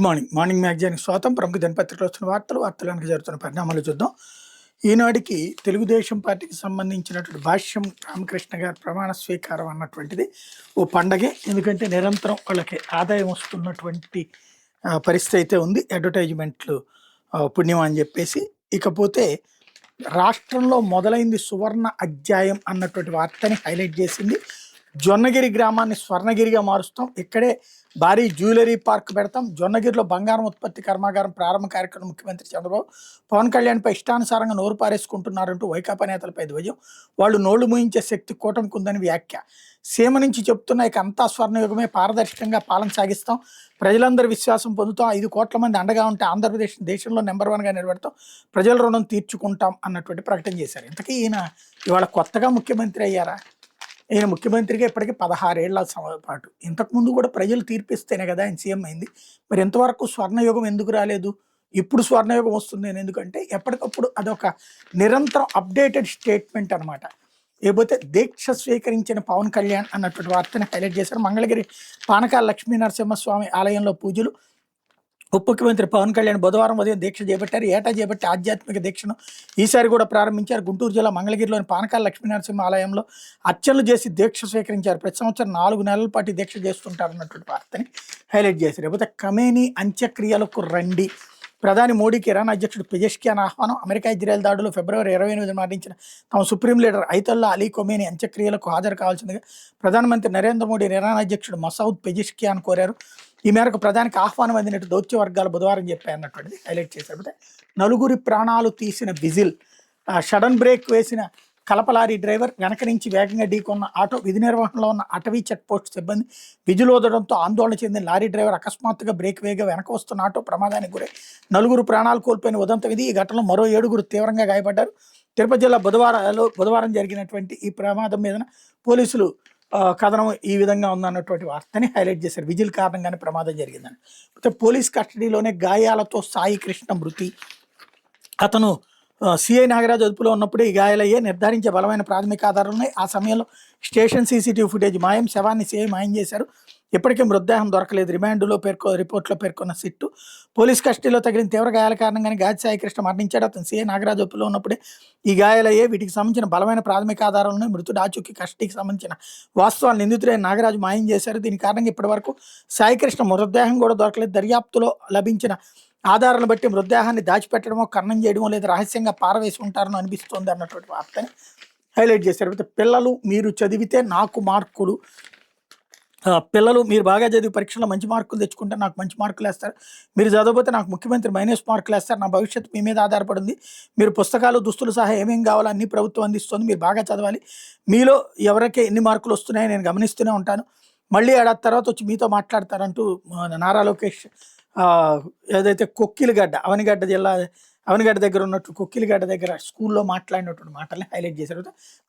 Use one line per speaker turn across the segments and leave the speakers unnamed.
Morning మ్యాగజైన్‌కి స్వాగతం. ప్రముఖ దినపత్రికలో వచ్చిన వార్తలు జరుగుతున్న పరిణామాలు చూద్దాం. ఈనాడుకి తెలుగుదేశం పార్టీకి సంబంధించినటువంటి భాష్యం రామకృష్ణ గారి ప్రమాణ స్వీకారం అన్నటువంటిది ఓ పండగే. ఎందుకంటే నిరంతరం వాళ్ళకి ఆదాయం వస్తున్నటువంటి పరిస్థితి అయితే ఉంది. అడ్వర్టైజ్మెంట్లు పుణ్యం అని చెప్పేసి. ఇకపోతే రాష్ట్రంలో మొదలైంది సువర్ణ అధ్యాయం అన్నటువంటి వార్తని హైలైట్ చేసింది. జొన్నగిరి గ్రామాన్ని స్వర్ణగిరిగా మారుస్తాం, ఇక్కడే భారీ జ్యువెలరీ పార్క్ పెడతాం, జొన్నగిరిలో బంగారం ఉత్పత్తి కర్మాగారం ప్రారంభ కార్యక్రమం ముఖ్యమంత్రి చంద్రబాబు. పవన్ కళ్యాణ్పై ఇష్టానుసారంగా నోరు పారేసుకుంటున్నారంటూ వైకాపా నేతలపై ధ్వజం. వాళ్ళు నోళ్లు మూయించే శక్తి కూటమికి ఉందని వ్యాఖ్య. సీమ నుంచి చెప్తున్న ఇక అంతా స్వర్ణయుగమే, పారదర్శకంగా పాలన సాగిస్తాం, ప్రజలందరి విశ్వాసం పొందుతాం, 5 కోట్ల మంది అండగా ఉంటే ఆంధ్రప్రదేశ్ దేశంలో నెంబర్ 1గా నిలబెడతాం, ప్రజల రుణం తీర్చుకుంటాం అన్నటువంటి ప్రకటన చేశారు. ఇంతకీ ఈయన ఇవాళ కొత్తగా ముఖ్యమంత్రి అయ్యారా? ఈయన ముఖ్యమంత్రిగా ఇప్పటికీ 16 ఏళ్ల పాటు. ఇంతకుముందు కూడా ప్రజలు తీర్పిస్తేనే కదా ఆయన సీఎం అయింది. మరి ఎంతవరకు స్వర్ణయుగం ఎందుకు రాలేదు? ఇప్పుడు స్వర్ణయుగం వస్తుంది అని ఎందుకంటే ఎప్పటికప్పుడు అదొక నిరంతరం అప్డేటెడ్ స్టేట్మెంట్ అనమాట. లేకపోతే దీక్ష స్వీకరించిన పవన్ కళ్యాణ్ అన్నటువంటి వార్తని హైలైట్ చేశారు. మంగళగిరి పానకాల లక్ష్మీనరసింహస్వామి ఆలయంలో పూజలు. ఉప ముఖ్యమంత్రి పవన్ కళ్యాణ్ బుధవారం ఉదయం దీక్ష చేపట్టారు. ఏటా చేపట్టే ఆధ్యాత్మిక దీక్షను ఈసారి కూడా ప్రారంభించారు. గుంటూరు జిల్లా మంగళగిరిలోని పానకాల లక్ష్మీనరసింహ ఆలయంలో అర్చనలు చేసి దీక్ష స్వీకరించారు. ప్రతి సంవత్సరం 4 నెలల పాటు దీక్ష చేస్తుంటారు అన్నటువంటి వార్తని హైలైట్ చేశారు. లేకపోతే ఖమేనీ అంత్యక్రియలకు రండి, ప్రధాని మోడీకి ఇరాన్ అధ్యక్షుడు పెజెష్కియాన్ ఆహ్వానం. అమెరికా ఇజ్రాయెల్ దాడులు ఫిబ్రవరి 28 మరణించిన తమ సుప్రీం లీడర్ అయితల్లా అలీ ఖొమేనీ అంత్యక్రియలకు హాజరు కావాల్సిందిగా ప్రధానమంత్రి నరేంద్ర మోడీ ఇరాన్ అధ్యక్షుడు మసౌద్ పెజెష్కియాన్ కోరారు. ఈ మేరకు ప్రధానికి ఆహ్వానం అందినట్టు దౌత్య వర్గాలు బుధవారం చెప్పాయన్నటువంటిది హైలైట్ చేశారు. నలుగురి ప్రాణాలు తీసిన విజిల్. సడన్ బ్రేక్ వేసిన కలపలారీ డ్రైవర్, వెనక నుంచి వేగంగా ఢీకొన్న ఆటో. విధి నిర్వహణలో ఉన్న అటవీ చెక్పోస్ట్ సిబ్బంది విజిల్ వదలడంతో ఆందోళన చెందిన లారీ డ్రైవర్ అకస్మాత్తుగా బ్రేక్ వేగా వెనక వస్తున్న ఆటో ప్రమాదానికి గురై 4 ప్రాణాలు కోల్పోయిన ఉదంతం ఇది. ఈ ఘటనలో మరో 7 తీవ్రంగా గాయపడ్డారు. తిరుపతి జిల్లా బుధవారం జరిగినటువంటి ఈ ప్రమాదం మీద పోలీసులు కథనం ఈ విధంగా ఉందన్నటువంటి వార్తని హైలైట్ చేశారు. విజిల్ కారణంగానే ప్రమాదం జరిగిందని. అయితే పోలీస్ కస్టడీలోనే గాయాలతో సాయి కృష్ణ మృతి. అతను సిఐ నాగరాజు అదుపులో ఉన్నప్పుడే ఈ గాయాలయ్యే నిర్ధారించే బలమైన ప్రాథమిక ఆధారాలు ఉన్నాయి. ఆ సమయంలో స్టేషన్ సీసీటీవీ ఫుటేజ్ మాయం. శవాన్ని సిఐ మాయం చేశారు. ఇప్పటికే మృతదేహం దొరకలేదు. రిపోర్ట్లో పేర్కొన్న సిట్టు. పోలీస్ కస్టడీలో తగిలిన తీవ్ర గాయాల కారణంగానే గాజి సాయి కృష్ణ మరణించాడు. అతను సిఐ నాగరాజు అదుపులో ఉన్నప్పుడే ఈ గాయాలయ్యే. వీటికి సంబంధించిన బలమైన ప్రాథమిక ఆధారాలను మృతుడు ఆచూకీ కస్టడీకి సంబంధించిన వాస్తవాలు నిందితుడైన నాగరాజు మాయం చేశారు. దీని కారణంగా ఇప్పటి వరకు సాయి కృష్ణ మృతదేహం కూడా దొరకలేదు. దర్యాప్తులో లభించిన ఆధారాలను బట్టి మృతదేహాన్ని దాచిపెట్టడమో, ఖననం చేయడమో లేదా రహస్యంగా పారవేసి ఉంటారని అనిపిస్తోంది అన్నటువంటి వార్తని హైలైట్ చేశారు. పిల్లలు మీరు చదివితే నాకు మార్కులు, పిల్లలు మీరు బాగా చదివి పరీక్షలో మంచి మార్కులు తెచ్చుకుంటే నాకు మంచి మార్కులు వేస్తారు, మీరు చదవకపోతే నాకు ముఖ్యమంత్రి మైనస్ మార్కులు వేస్తారు, నా భవిష్యత్తు మీ మీద ఆధారపడింది, మీరు పుస్తకాలు దుస్తులు సహా ఏమేం కావాలో అన్ని ప్రభుత్వం అందిస్తుంది, మీరు బాగా చదవాలి, మీలో ఎవరికే ఎన్ని మార్కులు వస్తున్నాయో నేను గమనిస్తూనే ఉంటాను, మళ్ళీ ఏడాది తర్వాత వచ్చి మీతో మాట్లాడతారంటూ నారా లోకేష్ ఏదైతే కొక్కిలిగడ్డ అవనిగడ్డ దగ్గర ఉన్నట్టు కొక్కిలిగడ్డ దగ్గర స్కూల్లో మాట్లాడినటువంటి మాటల్ని హైలైట్ చేశారు.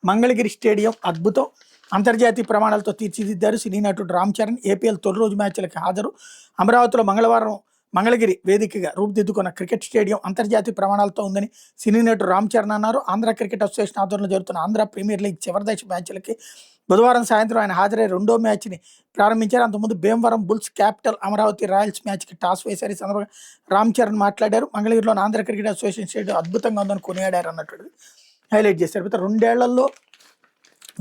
మంగళగిరి స్టేడియం అద్భుతం, అంతర్జాతీయ ప్రమాణాలతో తీర్చిదిద్దారు. సినీ నటుడు రామ్ చరణ్. ఏపీఎల్ తొలి రోజు మ్యాచ్లకు హాజరు. అమరావతిలో మంగళవారం మంగళగిరి వేదికగా రూపుదిద్దుకున్న క్రికెట్ స్టేడియం అంతర్జాతీయ ప్రమాణాలతో ఉందని సినీ నటుడు రామ్ చరణ్ అన్నారు. ఆంధ్ర క్రికెట్ అసోసియేషన్ ఆధ్వర్యంలో జరుగుతున్న ఆంధ్ర ప్రీమియర్ లీగ్ చివరి దశ మ్యాచ్లకి బుధవారం సాయంత్రం ఆయన హాజరై 2వ మ్యాచ్ని ప్రారంభించారు. అంతకుముందు Bhimavaram bulls capital Amaravati royals మ్యాచ్కి టాస్ వేశారు. ఈ సందర్భంగా రామ్ చరణ్ మాట్లాడారు. మంగళగిరిలోని ఆంధ్ర క్రికెట్ అసోసియేషన్ స్టేడియం అద్భుతంగా ఉందని కొనియాడారు అన్నట్టు హైలైట్ చేశారు. 2 ఏళ్లలో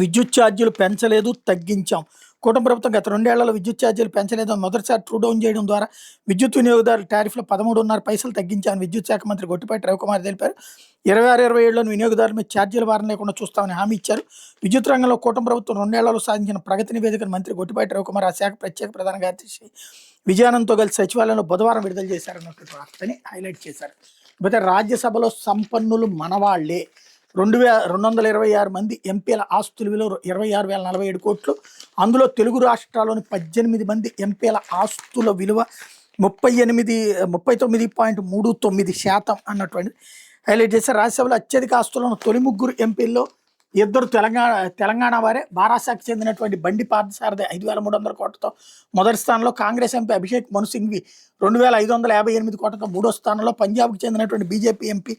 విద్యుత్ ఛార్జీలు పెంచలేదు, తగ్గించాం. కూటమి ప్రభుత్వం గత 2 ఏళ్లలో విద్యుత్ ఛార్జీలు పెంచలేదు. మొదటిసారి ట్రూ డౌన్ చేయడం ద్వారా విద్యుత్ వినియోగదారుల టారిఫ్లో 13.5 పైసలు తగ్గించామని విద్యుత్ శాఖ మంత్రి గొట్టిపాటి రవికుమార్ తెలిపారు. 26-27లోని వినియోగదారుల మీద ఛార్జీల భారం లేకుండా చూస్తామని హామీ ఇచ్చారు. విద్యుత్ రంగంలో కూటమి ప్రభుత్వం 2 ఏళ్లలో సాధించిన ప్రగతి నివేదికను మంత్రి గొట్టిపాటి రవికుమార్ ఆ శాఖ ప్రత్యేక ప్రధాన కార్యదర్శి విజయానంద్తో కలిసి సచివాలయంలో బుధవారం విడుదల చేశారన్నటువంటి వార్తని హైలైట్ చేశారు. అయితే రాజ్యసభలో సంపన్నులు మనవాళ్లే. 226 మంది ఎంపీల ఆస్తుల విలువ 26,047 కోట్లు. అందులో తెలుగు రాష్ట్రాల్లోని 18 మంది ఎంపీల ఆస్తుల విలువ 39.39% అన్నటువంటి హైలైట్ చేశారు. రాజ్యసభలో అత్యధిక ఆస్తులను తొలి 3 ఎంపీల్లో 2 తెలంగాణ వారే. బారాసాకు చెందినటువంటి బండి పార్థసారథి 5,300 కోట్లతో మొదటి స్థానంలో, కాంగ్రెస్ ఎంపీ అభిషేక్ మను సింఘ్వి 2,558 కోట్లతో 3వ స్థానంలో, పంజాబ్కు చెందినటువంటి బీజేపీ ఎంపీ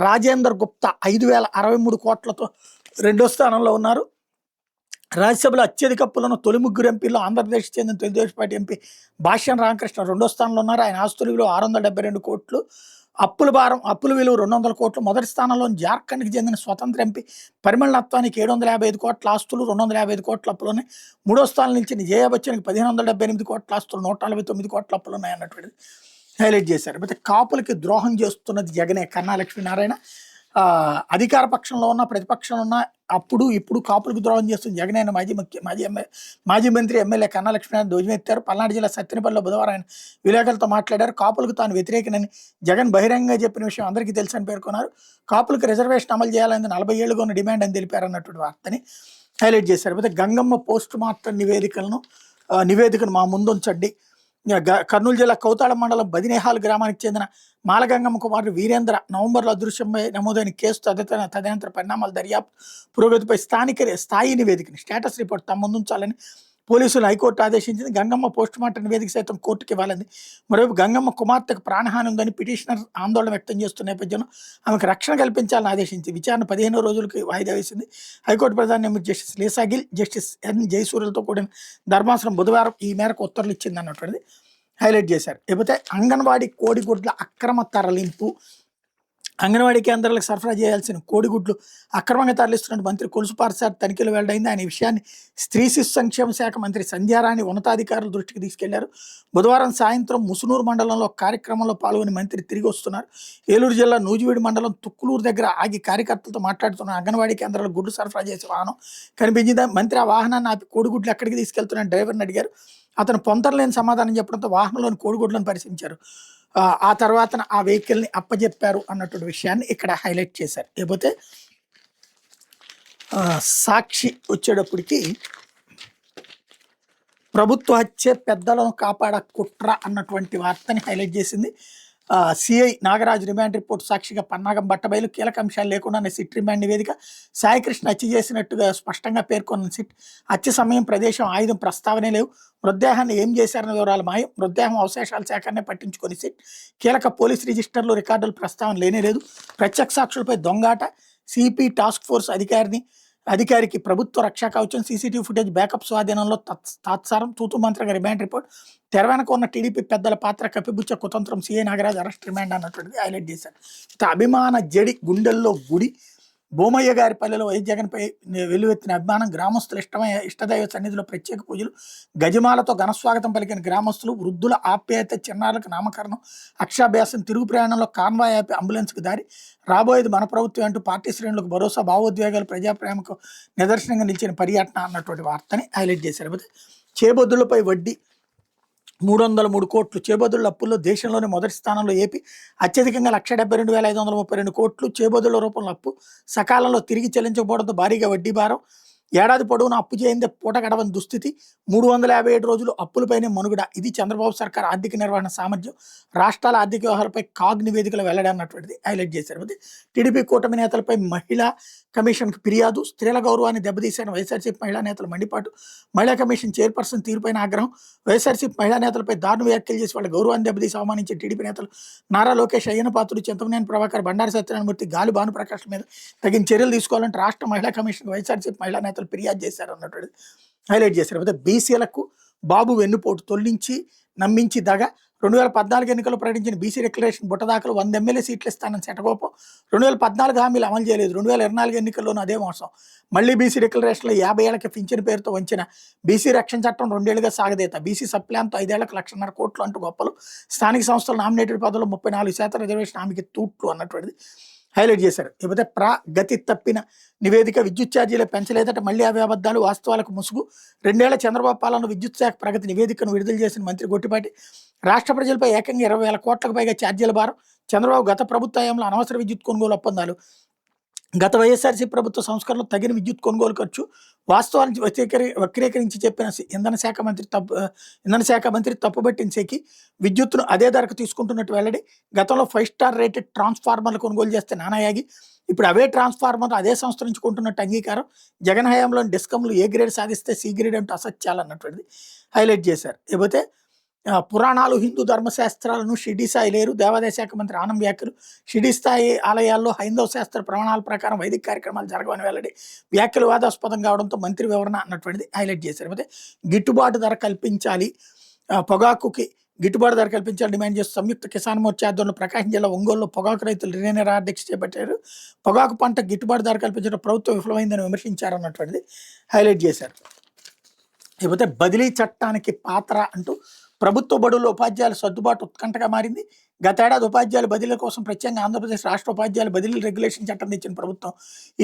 రాజేందర్ గుప్తా 5,063 కోట్లతో 2వ స్థానంలో ఉన్నారు. రాజ్యసభలో అత్యధిక అప్పులను తొలి ముగ్గురు ఎంపీల్లో ఆంధ్రప్రదేశ్ చెందిన తెలుగుదేశం పార్టీ ఎంపీ భాష్యం రామకృష్ణ రెండో స్థానంలో ఉన్నారు. ఆయన ఆస్తుల విలువ 672 కోట్లు, అప్పుల విలువ 200 కోట్లు. మొదటి స్థానంలో జార్ఖండ్కి చెందిన స్వతంత్ర ఎంపీ పరిమళ నత్వానికి 755 కోట్ల ఆస్తులు, 255 కోట్ల అప్పులున్నాయి. మూడో స్థానం నిలిచిన జయా బచ్చన్కి 1578 కోట్ల ఆస్తులు, 149 కోట్ల అప్పులు ఉన్నాయి అన్నటువంటిది హైలైట్ చేశారు. అయితే కాపులకి ద్రోహం చేస్తున్నది జగనే. కన్నా లక్ష్మీనారాయణ అధికార పక్షంలో ఉన్న ప్రతిపక్షంలో ఉన్న అప్పుడు ఇప్పుడు కాపులకు ద్రోహం చేస్తుంది జగన్ అయిన మాజీ మంత్రి ఎమ్మెల్యే కన్నా లక్ష్మీనారాయణ ధ్వజమెత్తారు. పల్నాడు జిల్లా సత్తెనపల్లిలో బుధవారం ఆయన విలేకరులతో మాట్లాడారు. కాపులకు తాను వ్యతిరేకనని జగన్ బహిరంగంగా చెప్పిన విషయం అందరికీ తెలుసని పేర్కొన్నారు. కాపులకు రిజర్వేషన్ అమలు చేయాలని 40 ఏళ్లుగా ఉన్న డిమాండ్ అని తెలిపారు అన్నటువంటి వార్తని హైలైట్ చేశారు. అయితే గంగమ్మ పోస్ట్ మార్టం నివేదికను మా ముందుంచండి. కర్నూలు జిల్లా కౌతాళం మండలం బదినేహాల్ గ్రామానికి చెందిన మాలగంగమ్మ కుమారుడు వీరేంద్ర నవంబర్లో అదృశ్యంపై నమోదైన కేసు తదనంతర పరిణామాల దర్యాప్తు పురోగతిపై స్థాయి నివేదికని స్టేటస్ రిపోర్ట్ తమ ముందుంచాలని పోలీసులు హైకోర్టు ఆదేశించింది. గంగమ్మ పోస్ట్ మార్టం నివేదిక సైతం కోర్టుకి ఇవ్వాలని. మరోవైపు గంగమ్మ కుమార్తెకు ప్రాణహాని ఉందని పిటిషనర్ ఆందోళన వ్యక్తం చేస్తున్న నేపథ్యంలో ఆమెకు రక్షణ కల్పించాలని ఆదేశించింది. విచారణ 15 రోజులకి వాయిదా వేసింది. హైకోర్టు ప్రధాన న్యాయమూర్తి జస్టిస్ లీసాగిల్, జస్టిస్ ఎన్ జయసూర్యలతో కూడిన ధర్మాసనం బుధవారం ఈ మేరకు ఉత్తర్వులు ఇచ్చింది అన్నటువంటిది హైలైట్ చేశారు. లేకపోతే అంగన్వాడీ కోడిగుడ్ల అక్రమ తరలింపు, అంగన్వాడీ కేంద్రాలకు సరఫరా చేయాల్సిన కోడిగుడ్లు అక్రమంగా తరలిస్తున్న మంత్రి కొలుసు పార్సార్ తనిఖీలు వెల్లడైంది. ఆయన ఈ విషయాన్ని స్త్రీ శిశు సంక్షేమ శాఖ మంత్రి సంధ్యారాణి ఉన్నతాధికారుల దృష్టికి తీసుకెళ్లారు. బుధవారం సాయంత్రం ముసునూరు మండలంలో కార్యక్రమంలో పాల్గొని మంత్రి తిరిగి వస్తున్నారు. ఏలూరు జిల్లా నూజివీడు మండలం తుక్కులూరు దగ్గర ఆగి కార్యకర్తలతో మాట్లాడుతున్న అంగన్వాడీ కేంద్రాలకు గుడ్లు సరఫరా చేసే వాహనం కనిపించింది. మంత్రి ఆ వాహనాన్ని ఆపి కోడిగుడ్లు ఎక్కడికి తీసుకెళ్తున్న డ్రైవర్ని అడిగారు. అతను పొంతరలేని సమాధానం చెప్పడంతో వాహనంలోని కోడిగుడ్లను పరిశీలించారు. ఆ తర్వాత ఆ వెహికల్ని అప్పజెప్పారు అన్నటువంటి విషయాన్ని ఇక్కడ హైలైట్ చేశారు. లేకపోతే సాక్షి వచ్చేటప్పటికి ప్రభుత్వ హత్య పెద్దలను కాపాడ కుట్ర అన్నటువంటి వార్తని హైలైట్ చేసింది. సిఐ నాగరాజు రిమాండ్ రిపోర్ట్ సాక్షిగా పన్నాగం బట్టబయలు, కీలక అంశాలు లేకుండానే సిట్ రిమాండ్ నివేదిక. సాయికృష్ణ హత్య చేసినట్టుగా స్పష్టంగా పేర్కొన్న సిట్. హత్య సమయం, ప్రదేశం, ఆయుధం ప్రస్తావనే లేవు. మృతదేహాన్ని ఏం చేశారన్న వివరాలు మాయం. మృతదేహం అవశేషాల సేకరణే పట్టించుకొని సిట్. కీలక పోలీస్ రిజిస్టర్లు, రికార్డులు ప్రస్తావన లేనేలేదు. ప్రత్యక్ష సాక్షులపై దొంగాట. సిపి టాస్క్ ఫోర్స్ అధికారికి ప్రభుత్వ రక్షా కవచం. సీసీటీవీ ఫుటేజ్ బ్యాకప్ స్వాధీనంలో తాత్సారం. తూతు మంత్రంగా రిమాండ్ రిపోర్ట్. తెర వెనక ఉన్న టీడీపీ పెద్దల పాత్ర కప్పిపుచ్చ కుతంత్రం. సీఐ నాగరాజు అరెస్ట్ రిమాండ్ అన్నటువంటిది హైలైట్ చేశారు. అభిమాన జడి గుండెల్లో గుడి. భూమయ్య గారి పల్లెలో వైఎస్ జగన్పై వెల్లువెత్తిన అభిమానం. గ్రామస్తులు ఇష్టదైవ సన్నిధిలో ప్రత్యేక పూజలు. గజమాలతో ఘనస్వాగతం పలికిన గ్రామస్తులు. వృద్ధుల ఆప్యాయత, చిన్నారులకు నామకరణం, అక్షాభ్యాసం. తిరుగు ప్రయాణంలో కాన్వాయ్ ఆపి అంబులెన్స్కు దారి. రాబోయేది మన ప్రభుత్వం అంటూ పార్టీ శ్రేణులకు భరోసా. భావోద్వేగాలు, ప్రజాప్రేమకు నిదర్శనంగా నిలిచిన పర్యటన అన్నటువంటి వార్తని హైలైట్ చేశారు. చేబొద్దులపై వడ్డీ 303 కోట్లు. చేబదుళ్ల అప్పుల్లో దేశంలోని మొదటి స్థానంలో ఏపీ. అత్యధికంగా 172,532 కోట్లు చేబదుళ్ల రూపంలో అప్పు. సకాలంలో తిరిగి చెల్లించకపోవడంతో భారీగా వడ్డీ భారం. ఏడాది పొడవునా అప్పు చేయిందే పూట గడవని దుస్థితి. 357 రోజులు అప్పులపైనే మనుగడ. ఇది చంద్రబాబు సర్కార్ ఆర్థిక నిర్వహణ సామర్థ్యం. రాష్ట్రాల ఆర్థిక వ్యవహారాలపై కాగ్ నివేదికలు వెల్లడి అన్నటువంటిది హైలైట్ చేశారు. టీడీపీ కూటమి నేతలపై మహిళా కమిషన్కి ఫిర్యాదు. స్త్రీల గౌరవాన్ని దెబ్బతీసిన వైఎస్ఆర్సీపీ మహిళా నేతల మండిపాటు. మహిళా కమిషన్ చైర్పర్సన్ తీరుపైన ఆగ్రహం. వైఎస్ఆర్సీపీ మహిళా నేతలపై దారుణ వ్యాఖ్యలు చేసి వాళ్ళ గౌరవాన్ని దెబ్బతీసి అవమానించిన టీడీపీ నేతలు నారా లోకేష్, అయ్యన పాత్రుడు, చింతమనేని ప్రభాకర్, బండారు సత్యనారాయణమూర్తి, గాలి భానుప్రకాష్ మీద తగిన చర్యలు తీసుకోవాలంటే రాష్ట్ర మహిళా కమిషన్ వైఎస్ఆర్సీపీ మహిళా నేతలు ఫిర్యాదు చేశారు అన్నట్టు హైలైట్ చేశారు. అయితే బీసీలకు బాబు వెన్నుపోటు. తొలగించి నమ్మించి దగ. 2014 ఎన్నికల్లో ప్రకటించిన బీసీ డిక్లరేషన్ బుట్టదాఖలు. 100 ఎమ్మెల్యే సీట్లు ఇస్తానని చెటగోపం. 2014 హామీలు అమలు చేయలేదు. 2024 ఎన్నికల్లోనూ అదే మోసం. మళ్ళీ బీసీ డిక్లరేషన్లో 50 ఏళ్లకి పింఛన్ పేరుతో వంచిన. బీసీ రక్షణ చట్టం 2 ఏళ్లుగా సాగదీత. బీసీ సప్లాన్తో 5 ఏళ్లకు 1,50,000 కోట్లు అంటూ గొప్పలు. స్థానిక సంస్థల నామినేటెడ్ పదవుల్లో 34% రిజర్వేషన్ హామీకి తూట్లు అన్నటువంటిది హైలైట్ చేశారు. లేకపోతే గతి తప్పిన నివేదిక. విద్యుత్ ఛార్జీలు పెంచలేదట, మళ్ళీ అవి అబద్ధాలు, వాస్తవాలకు ముసుగు. 2 ఏళ్ల చంద్రబాబు పాలనలో విద్యుత్ శాఖ ప్రగతి నివేదికను విడుదల చేసిన మంత్రి గొట్టిపాటి. రాష్ట్ర ప్రజలపై ఏకంగా 20,000 కోట్లకు పైగా ఛార్జీల భారం. చంద్రబాబు గత ప్రభుత్వ హయాంలో అనవసర విద్యుత్ కొనుగోలు ఒప్పందాలు. గత వైఎస్ఆర్సీ ప్రభుత్వ సంస్కరణలో తగిన విద్యుత్ కొనుగోలు ఖర్చు. వాస్తవాన్ని వక్రీకరించి చెప్పిన ఇంధన శాఖ మంత్రి తప్పుబట్టిన శకి. విద్యుత్తును అదే ధరకు తీసుకుంటున్నట్టు వెల్లడి. గతంలో 5 స్టార్ రేటెడ్ ట్రాన్స్ఫార్మర్లు కొనుగోలు చేస్తే నానాయాగి. ఇప్పుడు అవే ట్రాన్స్ఫార్మర్లు అదే సంస్థ నుంచి కొంటున్నట్టు అంగీకారం. జగన్ హయాంలోని డిస్కంలు ఏ గ్రేడ్ సాధిస్తే సి గ్రేడ్ అంటూ అసత్యాలు అన్నటువంటిది హైలైట్ చేశారు. లేకపోతే పురాణాలు హిందూ ధర్మశాస్త్రాలను షిరిడి స్థాయి లేరు. దేవాదాయ శాఖ మంత్రి ఆనం వ్యాఖ్యలు. షిరిడి స్థాయి ఆలయాల్లో హైందవ శాస్త్ర ప్రమాణాల ప్రకారం వైదిక కార్యక్రమాలు జరగవని వెల్లడి. వ్యాఖ్యలు వాదాస్పదం కావడంతో మంత్రి వివరణ అన్నటువంటిది హైలైట్ చేశారు. అయితే గిట్టుబాటు ధర కల్పించాలి, పొగాకుకి గిట్టుబాటు ధర కల్పించాలని డిమాండ్ చేస్తూ సంయుక్త కిసాన్ మోర్చా ఆధ్వర్యంలో ప్రకాశం జిల్లా ఒంగోలులో పొగాకు రైతులు రిలే నిరాదీక్ష చేపట్టారు. పొగాకు పంట గిట్టుబాటు ధర కల్పించడం ప్రభుత్వం విఫలమైందని విమర్శించారు అన్నటువంటిది హైలైట్ చేశారు. లేకపోతే బదిలీ చట్టానికి పాత్ర అంటూ ప్రభుత్వ బడుల్లో ఉపాధ్యాయుల సర్దుబాటు ఉత్కంఠగా మారింది. గతేడాది ఉపాధ్యాయుల బదిలీల కోసం ప్రత్యేకంగా ఆంధ్రప్రదేశ్ రాష్ట్ర ఉపాధ్యాయుల బదిలీ రెగ్యులేషన్ చట్టం తెచ్చిన ప్రభుత్వం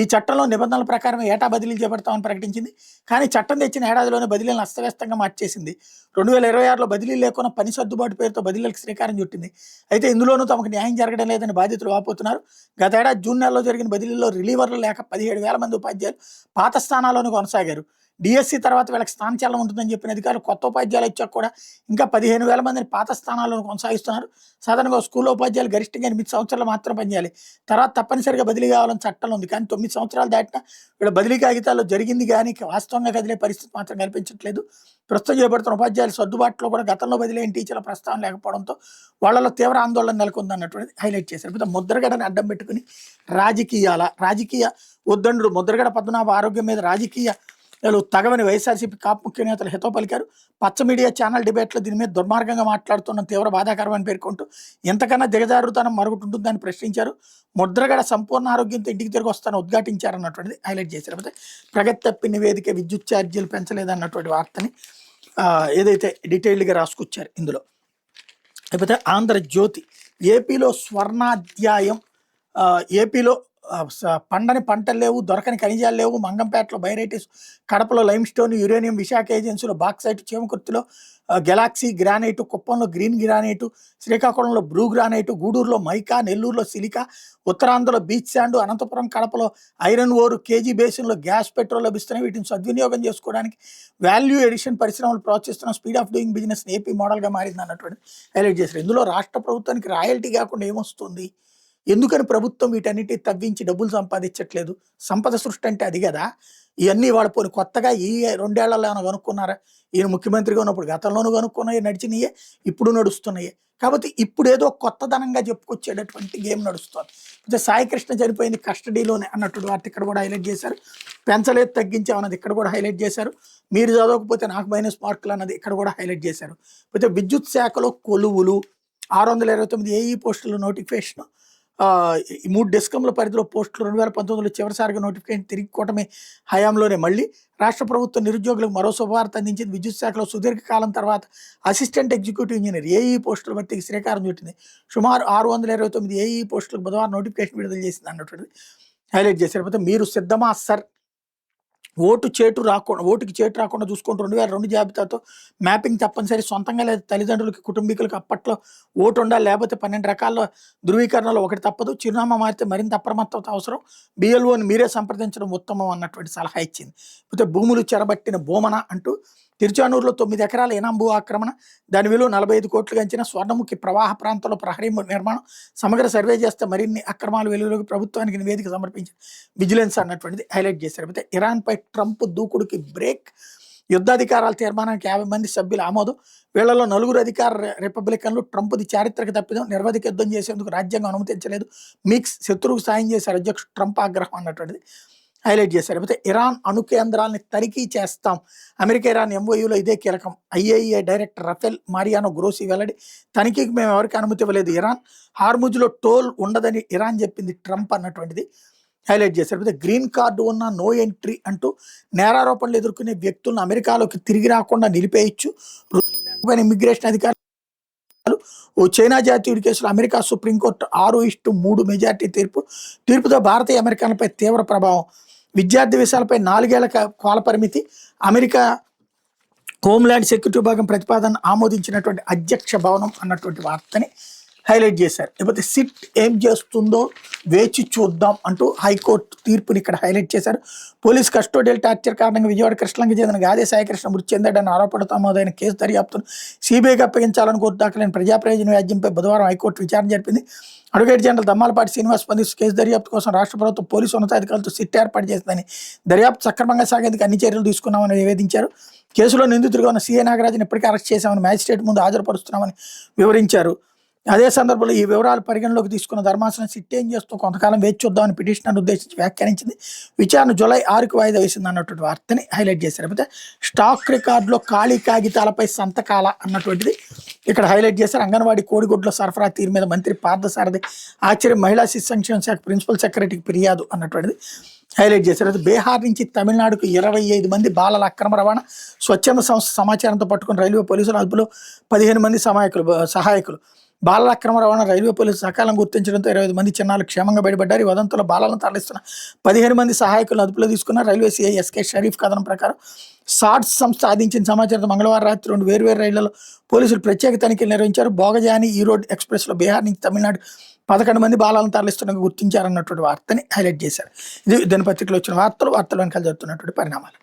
ఈ చట్టంలో నిబంధనల ప్రకారం ఏటా బదిలీలు చేపడతామని ప్రకటించింది. కానీ చట్టం తెచ్చిన ఏడాదిలోనే బదిలీలను అస్తవ్యస్తంగా మార్చేసింది. 2026లో బదిలీలు లేకుండా పని సర్దుబాటు పేరుతో బదిలీలకు శ్రీకారం చుట్టింది. అయితే ఇందులోనూ తమకు న్యాయం జరగడం లేదని బాధితులు వాపోతున్నారు. గతేడాది జూన్ నెలలో జరిగిన బదిలీల్లో రిలీవర్లు లేక 17,000 మంది ఉపాధ్యాయులు పాత స్థానాల్లోనే కొనసాగారు. డిఎస్సి తర్వాత వీళ్ళకి స్థానచలనం ఉంటుందని చెప్పిన అధికారులు కొత్త ఉపాధ్యాయులు ఇచ్చాక కూడా ఇంకా 15,000 మందిని పాత స్థానాల్లో కొనసాగిస్తున్నారు. సాధారణంగా స్కూల్లో ఉపాధ్యాయులు గరిష్టంగా 8 సంవత్సరాలు మాత్రం పనిచేయాలి. తర్వాత తప్పనిసరిగా బదిలీ కావాలని చట్టం ఉంది. కానీ 9 సంవత్సరాలు దాటినా వీళ్ళ బదిలీ కాగితాల్లో జరిగింది కానీ వాస్తవంగా కదిలే పరిస్థితి మాత్రం కల్పించట్లేదు. ప్రస్తుతం చేపడుతున్న ఉపాధ్యాయుల సర్దుబాటులో కూడా గతంలో బదిలీ అయిన టీచర్ల ప్రస్తావన లేకపోవడంతో వాళ్ళలో తీవ్ర ఆందోళన నెలకొంది అన్నటువంటిది హైలైట్ చేశారు. ఇప్పుడు ముద్రగడని అడ్డం పెట్టుకుని రాజకీయ ఉద్దండులు ముద్రగడ పద్మనాభ ఆరోగ్యం మీద రాజకీయ తగవని వైఎస్ఆర్సీపీ కాపు ముఖ్య నేతలు హితో పలికారు. పచ్చ మీడియా ఛానల్ డిబేట్లో దీని మీద దుర్మార్గంగా మాట్లాడుతున్న తీవ్ర బాధాకరమని పేర్కొంటూ ఎంతకన్నా దిగజారుతనం మరుగుతుంటుందని ప్రశ్నించారు. ముద్రగడ సంపూర్ణ ఆరోగ్యంతో ఇంటికి తిరిగి వస్తానని ఉద్ఘాటించారు అన్నటువంటిది హైలైట్ చేశారు. అయితే ప్రగతి తప్పి నివేదిక విద్యుత్ ఛార్జీలు పెంచలేదన్నటువంటి వార్తని ఏదైతే డీటెయిల్డ్గా రాసుకొచ్చారు ఇందులో. లేకపోతే ఆంధ్రజ్యోతి ఏపీలో స్వర్ణాధ్యాయం, ఏపీలో పండని పంటలు లేవు, దొరకని ఖనిజాలు లేవు. మంగంపేటలో బైరైటిస్, కడపలో లైమ్ స్టోన్, యురేనియం, విశాఖ ఏజెన్సీలో బాక్సైట్, చీమకుర్తిలో గెలాక్సీ గ్రానైటు, కుప్పంలో గ్రీన్ గ్రానైటు, శ్రీకాకుళంలో బ్లూ గ్రానైటు, గూడూరులో మైకా, నెల్లూరులో సిలికా, ఉత్తరాంధ్రలో బీచ్ శాండ్, అనంతపురం కడపలో ఐరన్ ఓరు, కేజీ బేసిన్లో గ్యాస్ పెట్రోల్ లభిస్తున్నాయి. వీటిని సద్వినియోగం చేసుకోవడానికి వాల్యూ ఎడిషన్ పరిశ్రమలు ప్రోత్సహిస్తున్న speed of doing business AP మోడల్గా మారింది అన్నటువంటి హైలైట్ చేశారు. ఇందులో రాష్ట్ర ప్రభుత్వానికి రాయల్టీ కాకుండా ఏమొస్తుంది, ఎందుకని ప్రభుత్వం వీటన్నిటి తవ్వించి డబ్బులు సంపాదించట్లేదు? సంపద సృష్టి అంటే అది కదా. ఇవన్నీ వాళ్ళు పోని కొత్తగా ఈ 2 ఏళ్లలో ఏమైనా కనుక్కున్నారా? ఈయన ముఖ్యమంత్రిగా ఉన్నప్పుడు గతంలోనూ కనుక్కున్నాయి, నడిచినాయే, ఇప్పుడు నడుస్తున్నాయే. కాబట్టి ఇప్పుడు ఏదో కొత్తదనంగా చెప్పుకొచ్చేటటువంటి గేమ్ నడుస్తుంది. అయితే సాయికృష్ణ చనిపోయింది కస్టడీలోనే అన్నటువంటి వార్త ఇక్కడ కూడా హైలైట్ చేశారు. పెంచలేదు తగ్గించామన్నది ఇక్కడ కూడా హైలైట్ చేశారు. మీరు చదవకపోతే నాకు మైనస్ మార్కులు అన్నది ఇక్కడ కూడా హైలైట్ చేశారు. అయితే విద్యుత్ శాఖలో కొలువులు 629 ఏఈ పోస్టుల నోటిఫికేషన్, 3 డిస్కంల పరిధిలో పోస్టులు 2019లో చివరిసారిగా నోటిఫికేషన్ తిరిగి కూటమి హయాంలోనే మళ్ళీ రాష్ట్ర ప్రభుత్వం నిరుద్యోగులకు మరో శుభవార్త అందించింది. విద్యుత్ శాఖలో సుదీర్ఘకాలం తర్వాత అసిస్టెంట్ ఎగ్జిక్యూటివ్ ఇంజనీర్ ఏఈ పోస్టుల భర్తీకి శ్రీకారం చుట్టింది. సుమారు 629 ఏఈ పోస్టులకు బుధవారం నోటిఫికేషన్ విడుదల చేసింది అన్నటువంటిది హైలైట్ చేశారు. మీరు సిద్ధమా సార్? ఓటుకి చేటు రాకుండా చూసుకుంటూ 2002 జాబితాతో మ్యాపింగ్ తప్పనిసరి. సొంతంగా లేదా తల్లిదండ్రులకి, కుటుంబీకులకు అప్పట్లో ఓటు ఉండాలి, లేకపోతే 12 రకాల ధృవీకరణలో ఒకటి తప్పదు. చిరునామా మారితే మరింత అప్రమత్తత అవసరం. బిఎల్ఓని మీరే సంప్రదించడం ఉత్తమం అన్నటువంటి సలహా ఇచ్చింది. అయితే భూములు చెరబట్టిన భూమన అంటూ తిరుచానూరులో 9 ఎకరాల ఇనాం భూ ఆక్రమణ, దాని విలువ 45 కోట్లుగా అంచనా. స్వర్ణముఖి ప్రవాహ ప్రాంతంలో ప్రహరీ నిర్మాణం, సమగ్ర సర్వే చేస్తే మరిన్ని అక్రమాలు వెలుగులోకి, ప్రభుత్వానికి నివేదిక సమర్పించిన విజిలెన్స్ అన్నటువంటిది హైలైట్ చేశారు. అయితే ఇరాన్పై ట్రంప్ దూకుడుకి బ్రేక్, యుద్ధాధికారాల తీర్మానానికి 50 మంది సభ్యుల ఆమోదం. వీళ్లలో 4 అధికార రిపబ్లికన్లు. ట్రంప్ది చారిత్రక తప్పిదం, నిర్వధిక యుద్ధం చేసేందుకు రాజ్యాంగం అనుమతించలేదు. మిక్స్, శత్రువుకు సాయం చేశారు అధ్యక్షుడు ట్రంప్ ఆగ్రహం అన్నటువంటిది హైలైట్ చేశారు. అయితే ఇరాన్ అణు కేంద్రాలని తనిఖీ చేస్తాం, అమెరికా ఇరాన్ ఎంఓయూలో ఇదే కీలకం. ఐఏఈఏ డైరెక్టర్ రఫేల్ మారియానో గ్రోసీ వెల్లడి, తనిఖీకి మేము ఎవరికి అనుమతి ఇవ్వలేదు. ఇరాన్ హార్ముజ్లో టోల్ ఉండదని ఇరాన్ చెప్పింది ట్రంప్ అన్నటువంటిది హైలైట్ చేశారు. అయితే గ్రీన్ కార్డు ఉన్న నో ఎంట్రీ అంటూ నేరారోపణలు ఎదుర్కొనే వ్యక్తులను అమెరికాలోకి తిరిగి రాకుండా నిలిపేయచ్చు. ఇమిగ్రేషన్ అధికారులు ఓ చైనా జాతీయుడి కేసులో అమెరికా సుప్రీంకోర్టు 6:3 మెజార్టీ తీర్పుతో భారతీయ అమెరికన్లపై తీవ్ర ప్రభావం. విద్యార్థి విషయాలపై 4 ఏళ్ల కాల పరిమితి. అమెరికా హోంల్యాండ్ సెక్యూరిటీ విభాగం ప్రతిపాదన ఆమోదించినటువంటి అధ్యక్ష భవనం అన్నటువంటి వార్తని హైలైట్ చేశారు. లేకపోతే సిట్ ఏం చేస్తుందో వేచి చూద్దాం అంటూ హైకోర్టు తీర్పుని ఇక్కడ హైలైట్ చేశారు. పోలీస్ కస్టోడియల్ టార్చర్ కారణంగా విజయవాడ కృష్ణకి చెందిన గాదే సాయికృష్ణ మృతి చెందాడని ఆరోపణతో నమోదైన కేసు దర్యాప్తును సిబిఐకి అప్పగించాలని కోర్టు దాఖలైన ప్రజా ప్రయోజన వ్యాజ్యంపై బుధవారం హైకోర్టు విచారణ జరిపింది. అడ్వకేట్ జనరల్ దమ్మాలపాటి శ్రీనివాస్ స్పందిస్తూ కేసు దర్యాప్తు కోసం రాష్ట్ర ప్రభుత్వం పోలీసు ఉన్నతాధికారులతో సిట్ ఏర్పాటు చేసిందని, దర్యాప్తు సక్రమంగా సాగేందుకు అన్ని చర్యలు తీసుకున్నామని నివేదించారు. కేసులో నిందితుడిగా ఉన్న సీఏ నాగరాజును ఇప్పటికే అరెస్ట్ చేశామని, మ్యాజిస్ట్రేట్ ముందు హాజరుపరుస్తున్నామని వివరించారు. అదే సందర్భంలో ఈ వివరాలు పరిగణలోకి తీసుకున్న ధర్మాసనం సిట్ ఏం చేస్తూ కొంతకాలం వేచి చూద్దామని పిటిషనర్ ఉద్దేశించి వ్యాఖ్యానించింది. విచారణ జూలై 6కు వాయిదా వేసింది అన్నటువంటి వార్తని హైలైట్ చేశారు. అయితే స్టాక్ రికార్డులో ఖాళీ కాగితాలపై సంతకాల అన్నటువంటిది ఇక్కడ హైలైట్ చేశారు. అంగన్వాడీ కోడిగుడ్ల సరఫరా తీరు మీద మంత్రి పార్థసారథి ఆశ్చర్యం, మహిళా శిశు సంక్షేమ శాఖ ప్రిన్సిపల్ సెక్రటరీకి ఫిర్యాదు అన్నటువంటిది హైలైట్ చేశారు. అయితే బీహార్ నుంచి తమిళనాడుకు 25 మంది బాలల అక్రమ రవాణా స్వచ్ఛంద సంస్థ సమాచారంతో పట్టుకుని రైల్వే పోలీసుల అదుపులో 15 మంది సహాయకులు. బాలల అక్రమ రవాణా రైల్వే పోలీసులు సకాలం గుర్తించడంతో 25 మంది చిన్నారులు క్షేమంగా బయటపడ్డారు. ఈ వదంతులో బాలలను తరలిస్తున్న 15 మంది సహాయకులను అదుపులో తీసుకున్న రైల్వే సీఐ ఎస్కే షరీఫ్ కథనం ప్రకారం సాట్స్ సంస్థ సాధించిన సమాచారంతో మంగళవారం రాత్రి 2 వేర్వేరు రైళ్లలో పోలీసులు ప్రత్యేక తనిఖీలు నిర్వహించారు. బోగజాని ఈరోడ్ ఎక్స్ప్రెస్లో బీహార్ నుంచి తమిళనాడు 11 మంది బాలలను తరలిస్తున్నట్టు గుర్తించారన్నటువంటి వార్తని హైలైట్ చేశారు. ఇది దినపత్రికలో వచ్చిన వార్తలు వెనకాల జరుగుతున్నటువంటి పరిణామాలు.